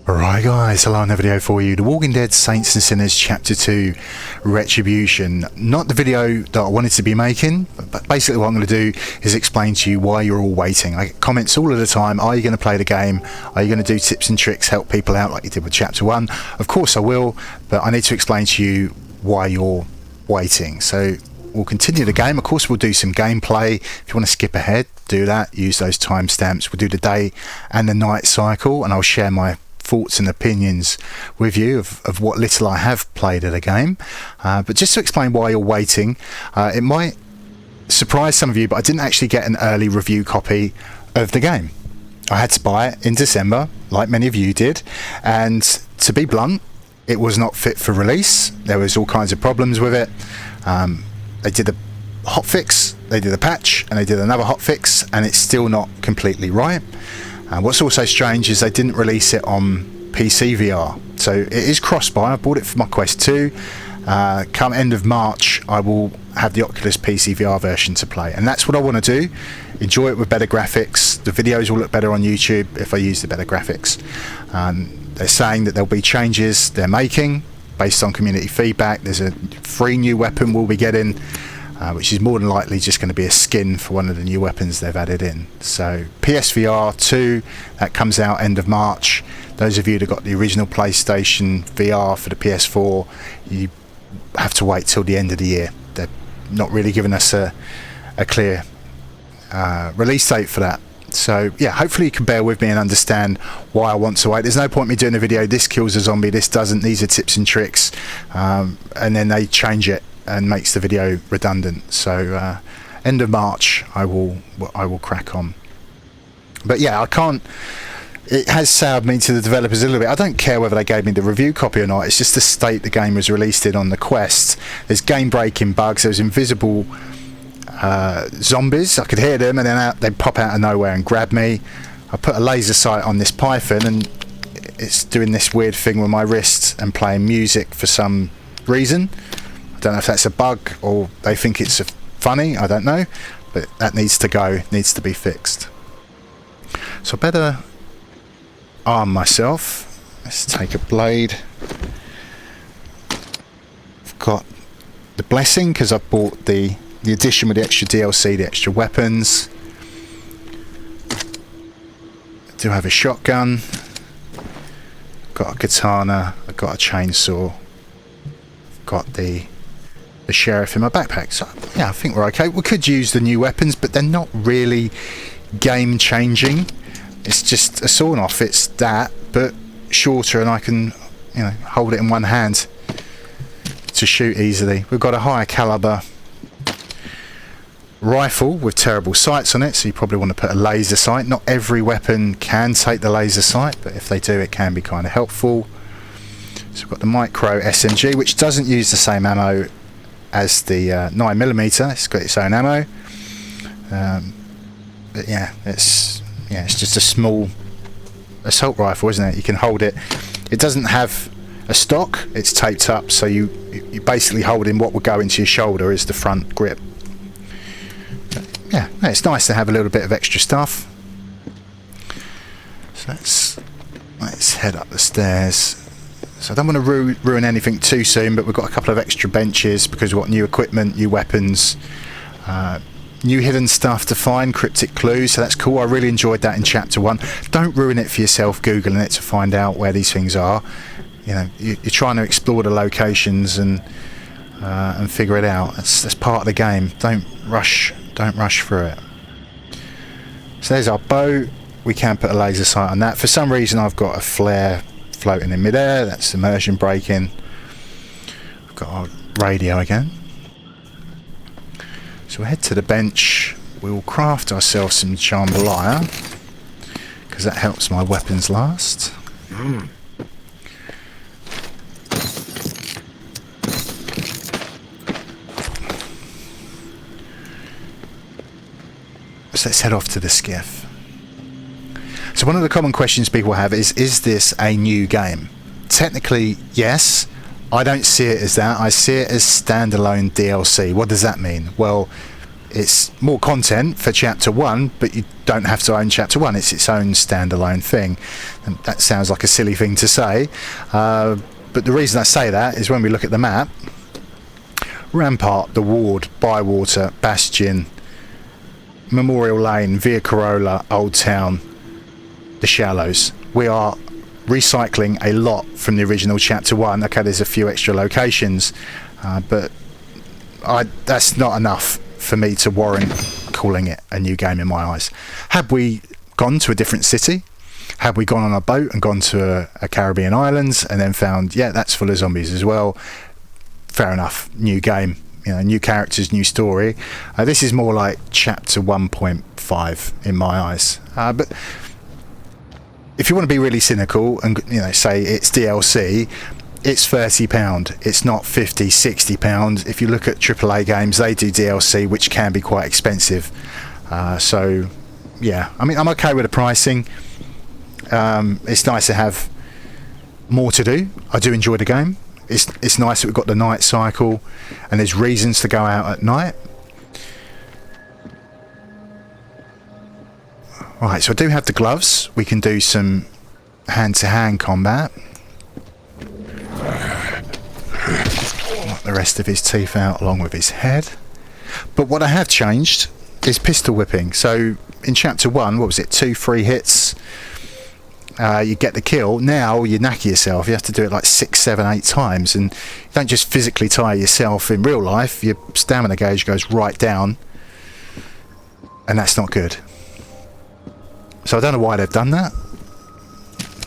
Alright guys, hello, another video for you. The Walking Dead Saints and Sinners Chapter 2 Retribution. Not the video that I wanted to be making, but basically what I'm going to do is explain to you why you're all waiting. I get comments all of the time, are you going to play the game? Are you going to do tips and tricks, help people out like you did with Chapter 1? Of course I will, but I need to explain to you why you're waiting. So we'll continue the game. Of course we'll do some gameplay. If you want to skip ahead, do that. Use those timestamps. We'll do the day and the night cycle, and I'll share my thoughts and opinions with you of what little I have played of the game. But just to explain why you're waiting, it might surprise some of you, but I didn't actually get an early review copy of the game. I had to buy it in December, like many of you did, and to be blunt, it was not fit for release. There was all kinds of problems with it. They did a hotfix, they did a patch, and they did another hotfix, and it's still not completely right. What's also strange is they didn't release it on PC VR, so it is cross-buy. I bought it for my Quest 2. Come end of March I will have the Oculus PC VR version to play, and that's what I want to do. Enjoy it with better graphics. The videos will look better on YouTube if I use the better graphics. They're saying that there'll be changes they're making based on community feedback. There's a free new weapon we'll be getting, which is more than likely just going to be a skin for one of the new weapons they've added in. So PSVR 2, that comes out end of March. Those of you that got the original PlayStation VR for the PS4, you have to wait till the end of the year. They're not really giving us a clear release date for that. So yeah, hopefully you can bear with me and understand why I want to wait. There's no point me doing a video, this kills a zombie, this doesn't, these are tips and tricks, and then they change it and makes the video redundant. So end of March I will crack on. But yeah, I can't, it has soured me to the developers a little bit. I don't care whether they gave me the review copy or not, it's just the state the game was released in on the Quest. There's game breaking bugs, there's invisible zombies, I could hear them and then they'd pop out of nowhere and grab me. I put a laser sight on this python and it's doing this weird thing with my wrist and playing music for some reason. I don't know if that's a bug or they think it's funny, I don't know, but that needs to go, needs to be fixed. So I better arm myself. Let's take a blade. I've got the blessing because I've bought the edition with the extra DLC, the extra weapons. I do have a shotgun, got a katana, I've got a chainsaw, I've got the sheriff in my backpack. So yeah, I think we're okay. We could use the new weapons, but they're not really game changing. It's just a sawn off, it's that, but shorter, and I can, you know, hold it in one hand to shoot easily. We've got a higher caliber rifle with terrible sights on it, so you probably want to put a laser sight. Not every weapon can take the laser sight, but if they do, it can be kind of helpful. So we've got the micro SMG, which doesn't use the same ammo as the 9mm. It's got its own ammo, but yeah, it's just a small assault rifle, isn't it? You can hold it. It doesn't have a stock. It's taped up, so you basically holding what will go into your shoulder is the front grip. But yeah, it's nice to have a little bit of extra stuff. So let's head up the stairs. So I don't want to ruin anything too soon, but we've got a couple of extra benches because we've got new equipment, new weapons, new hidden stuff to find, cryptic clues, so that's cool. I really enjoyed that in Chapter 1. Don't ruin it for yourself googling it to find out where these things are. You know, you're trying to explore the locations and figure it out. That's part of the game. Don't rush through it. So there's our bow. We can put a laser sight on that. For some reason I've got a flare floating in midair. That's immersion braking. We've got our radio again. So we'll head to the bench. We'll craft ourselves some jambalaya because that helps my weapons last. So let's head off to the skiff. So one of the common questions people have is this a new game? Technically, yes. I don't see it as that. I see it as standalone DLC. What does that mean? Well, It's more content for chapter 1, but you don't have to own chapter 1. It's its own standalone thing. And that sounds like a silly thing to say, but the reason I say that is when we look at the map, Rampart, the Ward, Bywater, Bastion, Memorial Lane, Via Corolla, Old Town, the Shallows. We are recycling a lot from the original chapter 1. Okay, there's a few extra locations, but that's not enough for me to warrant calling it a new game in my eyes. Had we gone to a different city, had we gone on a boat and gone to a Caribbean islands and then found, yeah, that's full of zombies as well, fair enough, new game, you know, new characters, new story. This is more like chapter 1.5 in my eyes. But if you want to be really cynical and, you know, say it's DLC, it's £30. It's not £50, £60. If you look at AAA games, they do DLC, which can be quite expensive. So yeah, I mean, I'm okay with the pricing. It's nice to have more to do. I do enjoy the game. It's nice that we've got the night cycle and there's reasons to go out at night. Right, so I do have the gloves. We can do some hand-to-hand combat. Knock the rest of his teeth out along with his head. But what I have changed is pistol whipping. So in chapter 1, what was it, 2-3 hits, you get the kill. Now you knacker yourself. You have to do it like 6, 7, 8 times, and you don't just physically tire yourself. In real life, your stamina gauge goes right down, and that's not good. So I don't know why they've done that.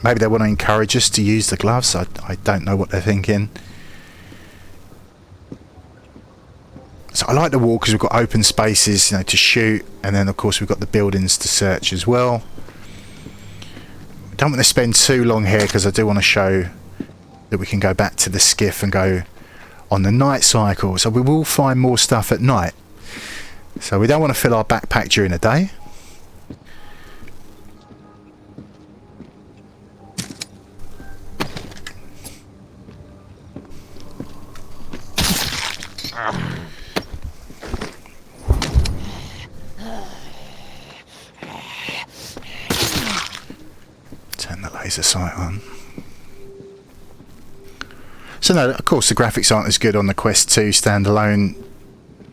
Maybe they want to encourage us to use the gloves. I don't know what they're thinking. So I like the wall because we've got open spaces, you know, to shoot, and then of course we've got the buildings to search as well. Don't want to spend too long here because I do want to show that we can go back to the skiff and go on the night cycle. So we will find more stuff at night. So we don't want to fill our backpack during the day. Turn the laser sight on. So no, of course the graphics aren't as good on the Quest 2 standalone.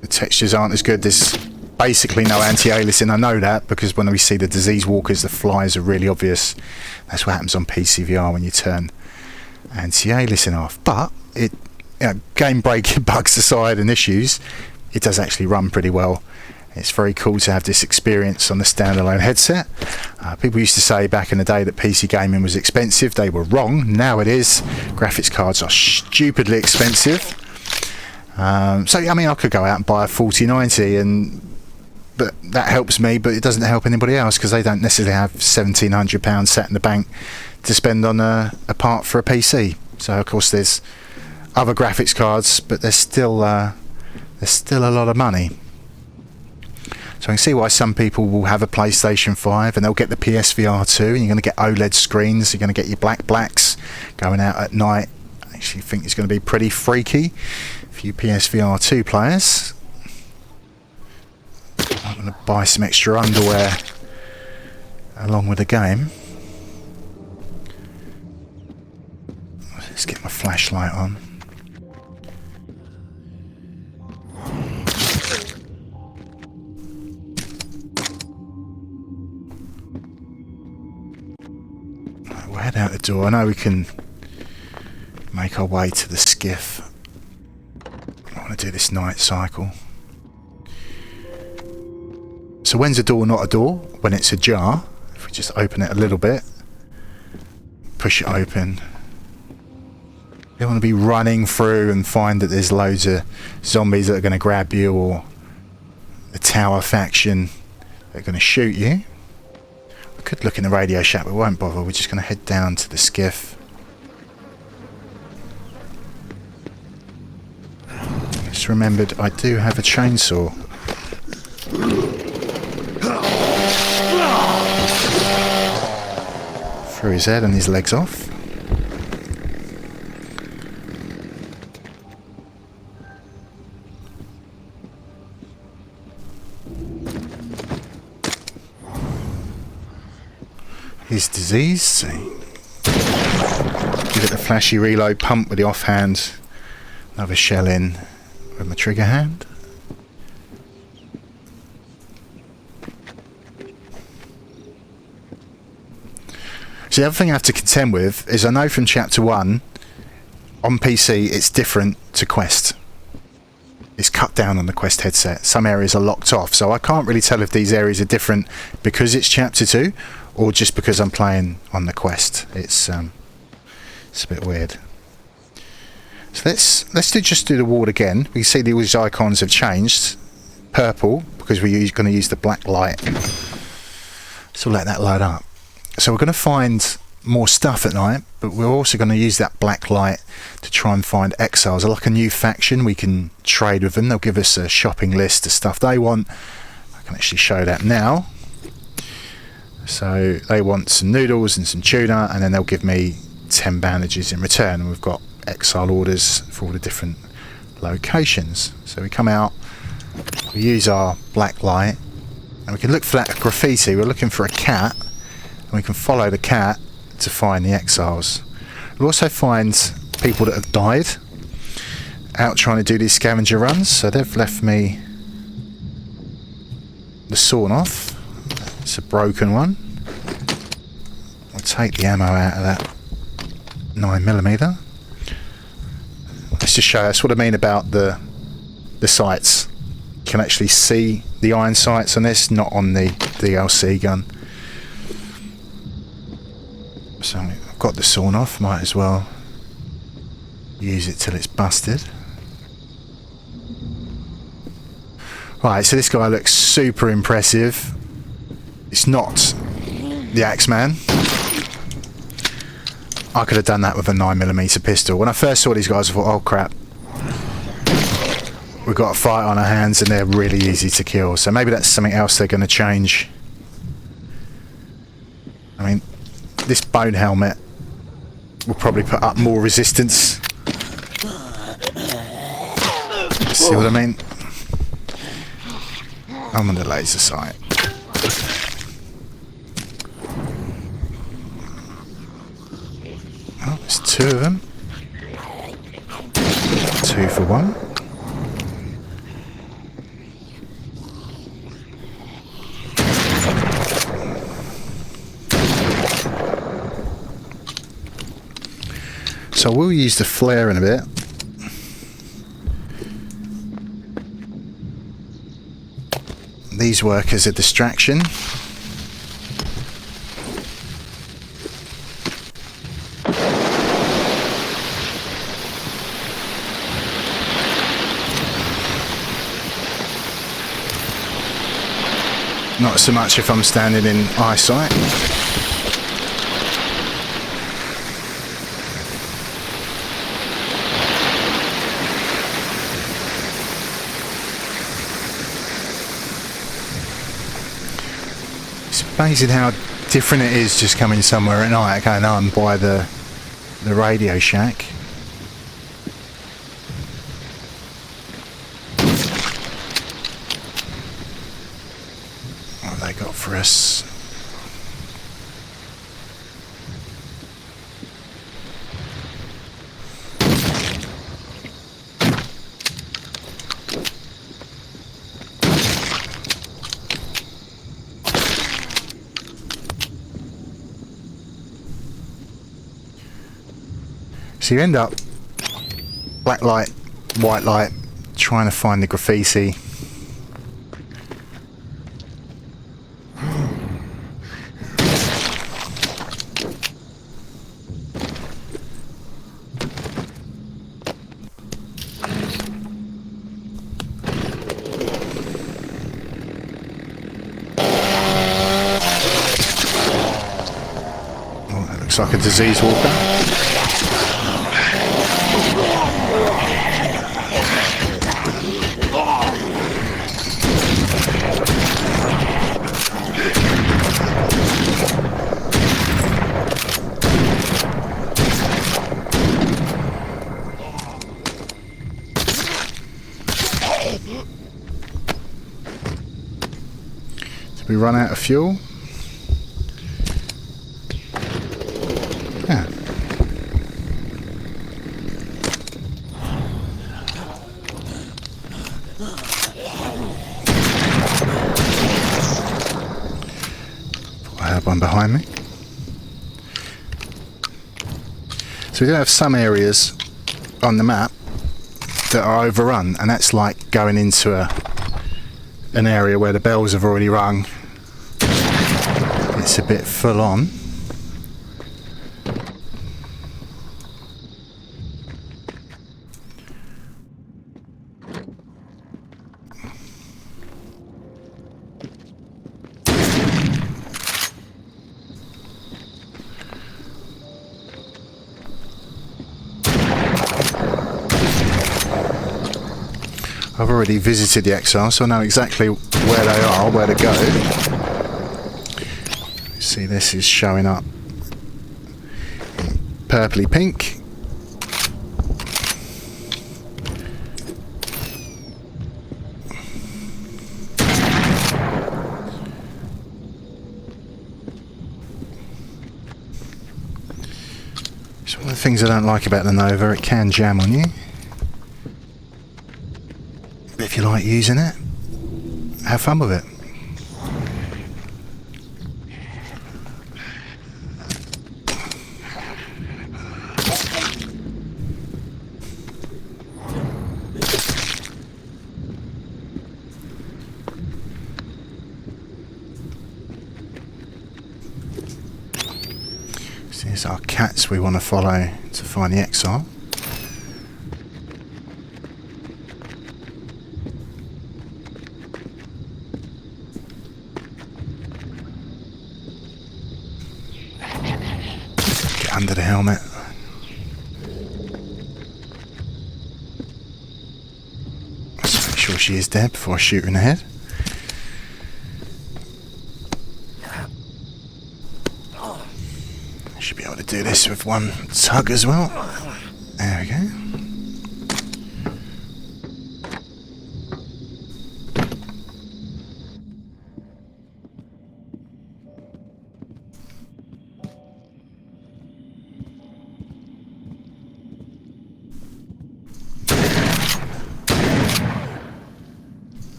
The textures aren't as good. There's basically no anti-aliasing. I know that because when we see the disease walkers, the flies are really obvious. That's what happens on PCVR when you turn anti-aliasing off. But it, you know, game breaking bugs aside and issues, it does actually run pretty well. It's very cool to have this experience on the standalone headset. People used to say back in the day that PC gaming was expensive. They were wrong. Now it is. Graphics cards are stupidly expensive. So I mean, I could go out and buy a 4090, but that helps me, but it doesn't help anybody else because they don't necessarily have £1,700 sat in the bank to spend on a part for a PC. So of course there's other graphics cards, but there's still a lot of money. So I can see why some people will have a PlayStation 5 and they'll get the PSVR 2, and you're going to get OLED screens, you're going to get your blacks going out at night. I actually think it's going to be pretty freaky for you PSVR 2 players. I'm going to buy some extra underwear along with the game. Let's get my flashlight on. We'll head out the door. I know we can make our way to the skiff. I want to do this night cycle. So when's a door not a door? When it's ajar. If we just open it a little bit, push it open. You don't want to be running through and find that there's loads of zombies that are going to grab you, or the tower faction that are going to shoot you. I could look in the Radio Shack, but we won't bother. We're just going to head down to the skiff. Just remembered I do have a chainsaw. Threw his head and his legs off. is disease. Give it a flashy reload, pump with the offhand, another shell in with my trigger hand. So the other thing I have to contend with is I know from chapter 1 on PC it's different to Quest. It's cut down on the Quest headset. Some areas are locked off, so I can't really tell if these areas are different because it's chapter 2 or just because I'm playing on the Quest. It's a bit weird. So let's just do the ward again. We can see these icons have changed. Purple because we're going to use the black light. So let that load up. So we're going to find more stuff at night, but we're also going to use that black light to try and find Exiles. They're like a new faction. We can trade with them. They'll give us a shopping list of stuff they want. I can actually show that now. So they want some noodles and some tuna, and then they'll give me 10 bandages in return. And we've got Exile orders for all the different locations. So we come out, we use our black light, and we can look for that graffiti. We're looking for a cat, and we can follow the cat to find the Exiles. We'll also find people that have died out trying to do these scavenger runs. So they've left me the sawn off. It's a broken one. I'll take the ammo out of that 9mm. Let's just show us what I mean about the sights. You can actually see the iron sights on this, not on the DLC gun. So I've got the sawn off, might as well use it till it's busted. Right, so this guy looks super impressive. It's not the Axeman. I could have done that with a 9mm pistol. When I first saw these guys I thought, oh crap, we've got a fight on our hands and they're really easy to kill. So maybe that's something else they're going to change. I mean, this bone helmet will probably put up more resistance. See what I mean? I'm on the laser sight. Oh, there's 2 of them. 2 for 1. So we'll use the flare in a bit. These work as a distraction. Not so much if I'm standing in eyesight. Amazing how different it is just coming somewhere at night. Okay, now I'm by the Radio Shack. What have they got for us? So you end up black light, white light, trying to find the graffiti. Oh, that looks like a disease walker. Did we run out of fuel? Yeah. I have one behind me. So we do have some areas on the map that are overrun, and that's like going into an area where the bells have already rung. It's a bit full on. I've already visited the Exiles, so I know exactly where they are, where to go. See, this is showing up purpley pink. It's one of the things I don't like about the Nova, it can jam on you. But if you like using it, have fun with it. So these are cats we want to follow to find the Exile. Under the helmet. Let's make sure she is dead before I shoot her in the head. Should be able to do this with one tug as well. There we go.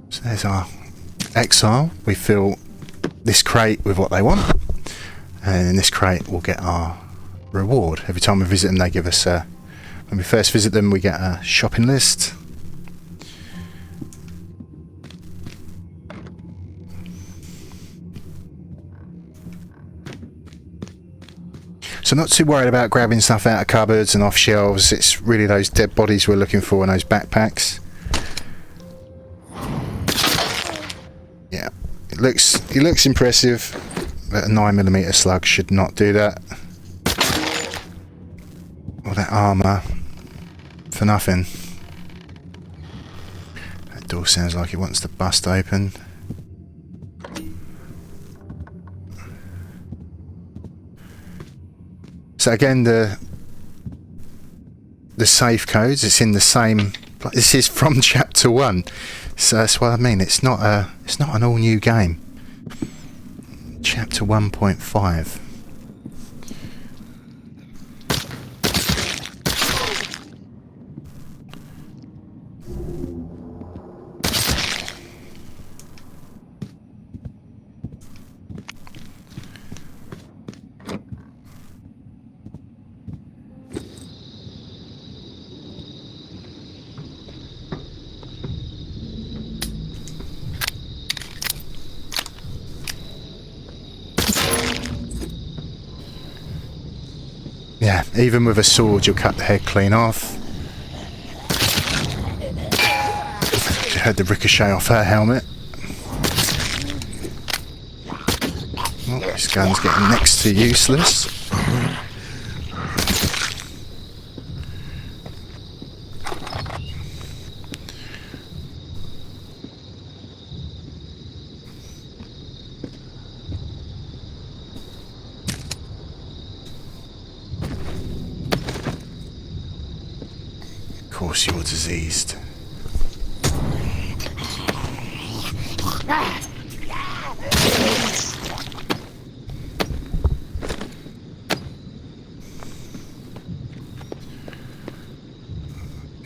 So there's our Exile. We fill this crate with what they want, and in this crate we'll get our reward. Every time we visit them, they give us a, when we first visit them, we get a shopping list. So I'm not too worried about grabbing stuff out of cupboards and off shelves. It's really those dead bodies we're looking for in those backpacks. Yeah, it looks impressive, but a 9mm slug should not do that. All that armour for nothing. That door sounds like it wants to bust open. So again, the safe codes, it's in the same. This is from chapter 1, so that's what I mean. It's not an all new game. Chapter 1.5. Yeah, even with a sword you'll cut the head clean off. You heard the ricochet off her helmet. Oh, this gun's getting next to useless. Of course you're diseased.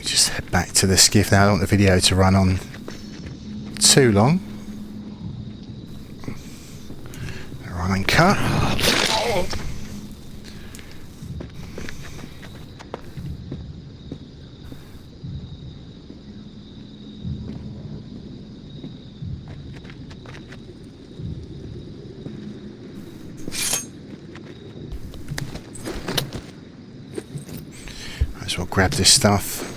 Just head back to the skiff now. I don't want the video to run on too long. Run and cut. Might as well grab this stuff.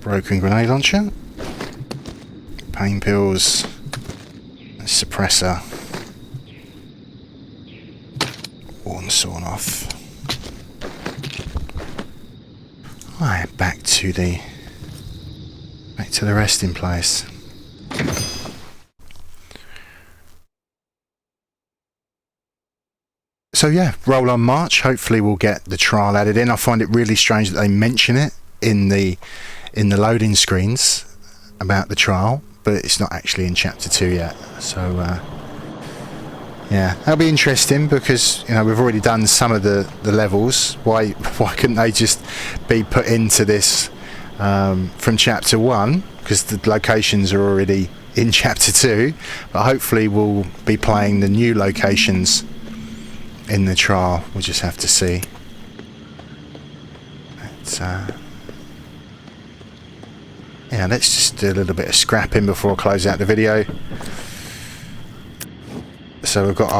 Broken grenade launcher, pain pills, a suppressor, worn sawn off. Alright, back to the resting place. So yeah, roll on march. Hopefully we'll get the trial added in. I find it really strange that they mention it in the loading screens about the trial, but it's not actually in chapter 2 yet. So yeah, that'll be interesting, because we've already done some of the levels. Why couldn't they just be put into this from chapter 1, because the locations are already in chapter 2, but hopefully we'll be playing the new locations in the trial. We'll just have to see. Yeah, let's just do a little bit of scrapping before I close out the video. So we've got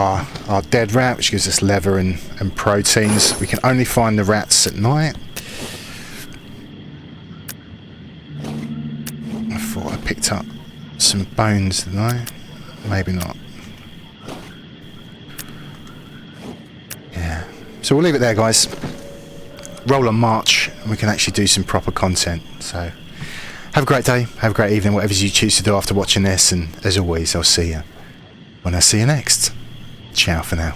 our dead rat, which gives us leather and proteins. We can only find the rats at night. I thought I picked up some bones, didn't I? Maybe not. Yeah. So we'll leave it there, guys. Roll on march, and we can actually do some proper content. So have a great day, have a great evening, whatever you choose to do after watching this, and as always, I'll see you when I see you next. Ciao for now.